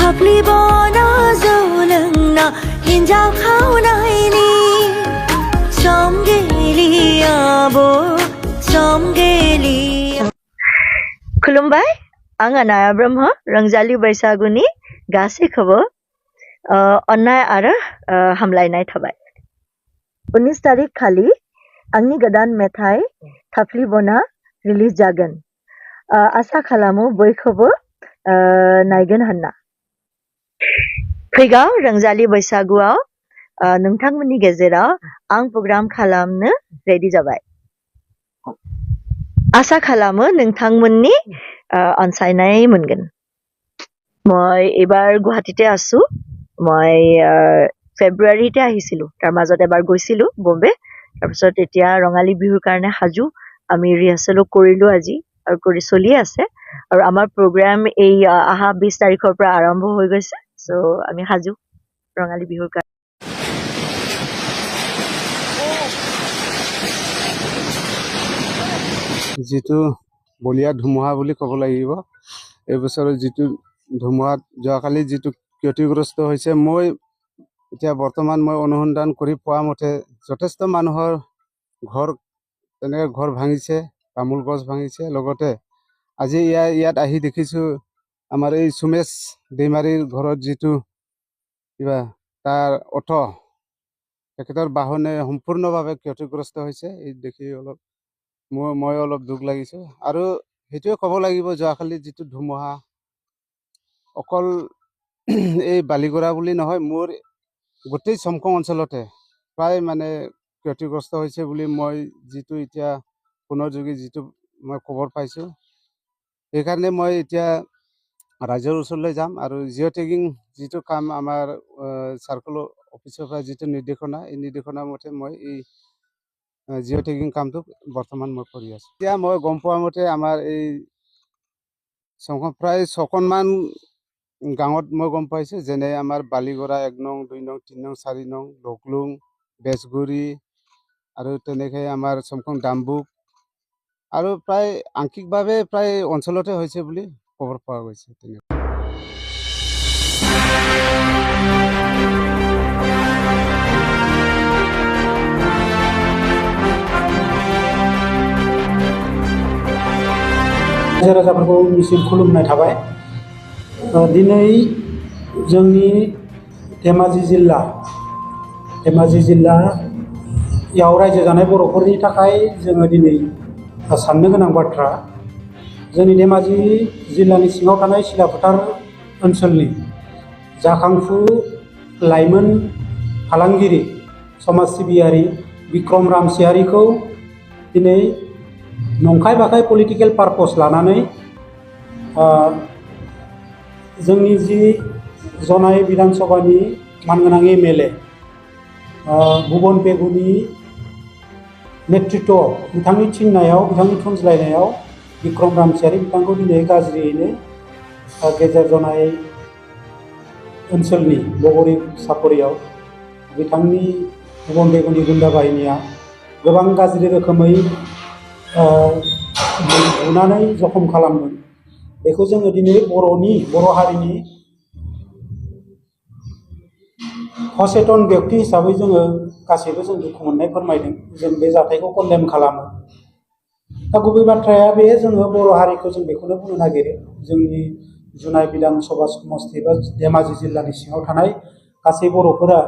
थफ्लिबना जौ लोंना हिन्जाव खावनायनि सम गेलि आबो सम गेलि खुलुमबाय आं अनाया ब्रह्म रंजालि बैसागुनि गासैखौबो अन्नाय आरो हामलायनाय थाबाय 19 तारिख खालि आंनि गोदान मेथाइ थफ्लिबना रिलिज जागोन आसा खालामो बयखौबो नायगोन होनना फैगौ रंजालि बैसागुआव नोंथांमोननि गेजेराव आं प्रग्राम खालामनो रेडि जाबाय आसा खालामो नोंथांमोननि अनसायनाय मोनगोन মই এবাৰ গুৱাহাটীতে আছো মই ফেব্ৰুৱাৰীতে আহিছিলো তাৰ মাজত এবাৰ গৈছিলো বম্বে তাৰপিছত এতিয়া ৰঙালী বিহুৰ কাৰণে সাজু আমি ৰিহাৰ্সেলো কৰিলো আজি আৰু কৰি চলি আছে আৰু আমাৰ প্ৰগ্ৰাম এই আহা 20 তাৰিখৰ পৰা আৰম্ভ হৈ গৈছে সো আমি সাজু ৰঙালী বিহুৰ কাৰণে যেটো বলিয়া ধুমুহা বুলি ক'ব লাগিব এই বছৰৰ যেটো ধুমুহাত যোৱাকালি যেটো ক্ষতিগ্ৰস্ত হৈছে মই এতিয়া বৰ্তমান মই অনুসন্ধান কৰি পোৱা মতে যথেষ্ট মানুহৰ ঘৰ তেনেকৈ ঘৰ ভাঙিছে তামোল গছ ভাঙিছে লগতে আজি ইয়াত আহি দেখিছো আমাৰ এই সুমেশ দেমাৰীৰ ঘৰত যেটো কিবা তাৰ অটো তেখেতৰ বাহনে সম্পূৰ্ণভাৱে ক্ষতিগ্ৰস্ত হৈছে এই দেখি অলপ মই অলপ দুখ লাগিছে আৰু হেতুৱে ক'ব লাগিব যোৱাকালি যেটো ধুমুহা অকল এই বালিগৰা বুলি নহয় মোৰ গোটেই সমকং অঞ্চলতে প্ৰায় মানে ক্ষতিগ্ৰস্ত হৈছে বুলি মই যেটো এতিয়া পুনৰ যোগী যেটো মই খবৰ পাইছো সেইকাৰণে মই এতিয়া ৰাজ্যৰ ওচৰলৈ যাম আৰু জিঅ' টেগিং যেটো কাম আমাৰ সাৰ্কেল অফিচৰ পৰা যেটো নিৰ্দেশনা এই নিৰ্দেশনা মতে মই এই জিঅ' টেগিং কামটো বৰ্তমান মই কৰি আছো এতিয়া মই গম পোৱা মতে আমাৰ এই প্ৰায় 6খনমান গাঁৱত মই গম পাইছো যেনে আমাৰ বালিগৰা 1 নং 2 নং 3 নং 4 নং লকলুং বেজগুৰি আৰু তেনেকৈ আমাৰ সমকং ডাম্বুক আৰু প্ৰায় আংশিকভাৱে প্ৰায় অঞ্চলতে হৈছে বুলি খবৰ পোৱা গৈছে राजाफोरखौ मिसिम खुलुमनाय थाबाय दिनै जोंनि धेमाजि जिल्लायाव रायजो जानाय बर'फोरनि थाखाय जोङो दिनै साननो गोनां बाथ्रा जोंनि धेमाजि जिल्लानि सिङाव थानाय सिलाफोथार ओनसोलनि जाखांफु लाइमोन फालांगिरि समाज सिबियारि बिक्रम रामसियारिखौ दिनै नंखाय बाखाय पलिटिकेल पारपस लानानै जोंनि जि जनाय विधानसभानि मानगोनां एमएलए भुवन पेगुनि नेतृत्व बिथांनि थिननायाव बिथांनि थुनज्लायनायाव बिक्रम रामसियारि बिथांखौ दिनै गाज्रियैनो गेजेर जनाय ओनसोलनि बगरी सापरियाव बिथांनि भुवन पेगुनि गुन्दा बाहिनिया गोबां गाज्रि रोखोमै बुनानै जखम खालामदों बेखौ जोङो दिनै बर' हारिनि सचेतन व्यक्ति हिसाबै जोङो गासैबो जों दुखु मोननाय फोरमायदों जों बे जाथायखौ कन्डेम खालामो दा गुबै बाथ्राया बे जोङो बर' हारिखौ जों बेखौनो बुंनो नागिरो जोंनि जुनाय विधानसभा समस्ति बा धेमाजि जिल्लानि सिङाव थानाय गासै बर'फोरा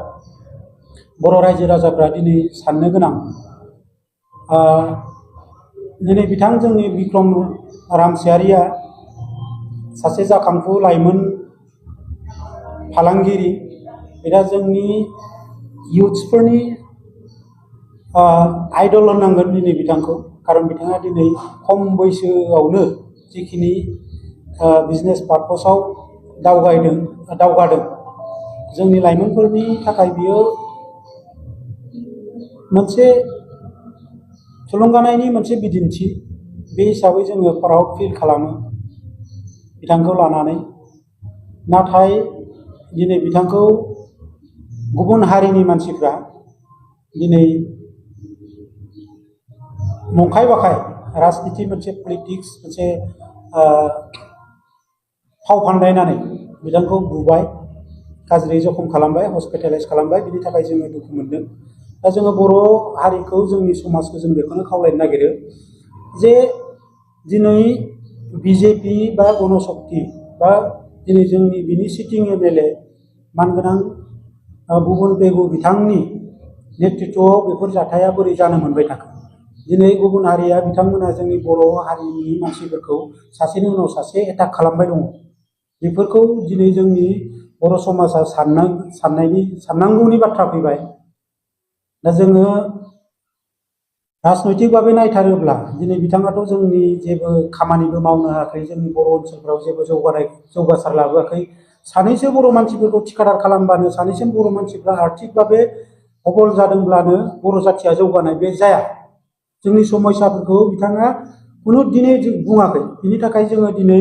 बर' रायजो राजाफ्रा दिनै साननो गोनां दिनै बिथां जोंनि बिक्रम रामसियारिया सासे जाखांफु लाइमोन फालांगिरि बिदा जोंनि युथ्सफोरनि आइडल होननांगोन दिनै बिथांखौ कारन बिथाङा दिनै खम बैसोआवनो जिखिनि बिजनेस पारपसाव दावगादों जोंनि लाइमोनफोरनि थाखाय बियो मोनसे थुलुंगानायनि मोनसे बिदिन्थि बे हिसाबै जोङो प्राउड फिल खालामो बिथांखौ लानानै नाथाय दिनै बिथांखौ गुबुन हारिनि मानसिफ्रा दिनै नंखाय बाखाय राजनीति मोनसे पलिटिक्स मोनसे फाव फान्दायनानै बिथांखौ बुबाय, गाज्रि जखम खालामबाय, हस्पिटेलाइज खालामबाय, बिनि थाखाय जोङो दुखु मोनदों। दा जोङो बर' हारिखौ, जोंनि समाजखौ जों बेखौनो खावलायनो नागिरो जे दिनै बिजेपि बा गणशक्ति बा दिनै जोंनि बिनि सिटिं एमएलए मानगोनां बुबुन पेगु बिथांनि नेतृत्वआव बेफोर जाथाया बोरै जानो मोनबाय थाखो? दिनै गुबुन हारिया बिथांमोना जोंनि बर' हारिनि मानसिफोरखौ सासेनि उनाव सासे एटाक खालामबाय दङ। बेफोरखौ दिनै जोंनि बर' समाजा साननांगौनि बाथ्रा फैबाय। दा जोङो राजनैतिक भाबै नायथारोब्ला दिनै बिथाङाथ' जोंनि जेबो खामानिबो मावनो हायाखै, जोंनि बर' ओनसोलफ्राव जेबो जौगासार लाबोआखै। सानैसो बर' मानसिफोरखौ थिखादार खालामबानो, सानैसो बर' मानसिफ्रा आर्थिक भाबै सबल जादोंब्लानो बर' जाथिया जौगानाय बे जाया। जोंनि समस्याफोरखौ बिथाङा खुनु दिनै बुङाखै। बिनि थाखाय जोङो दिनै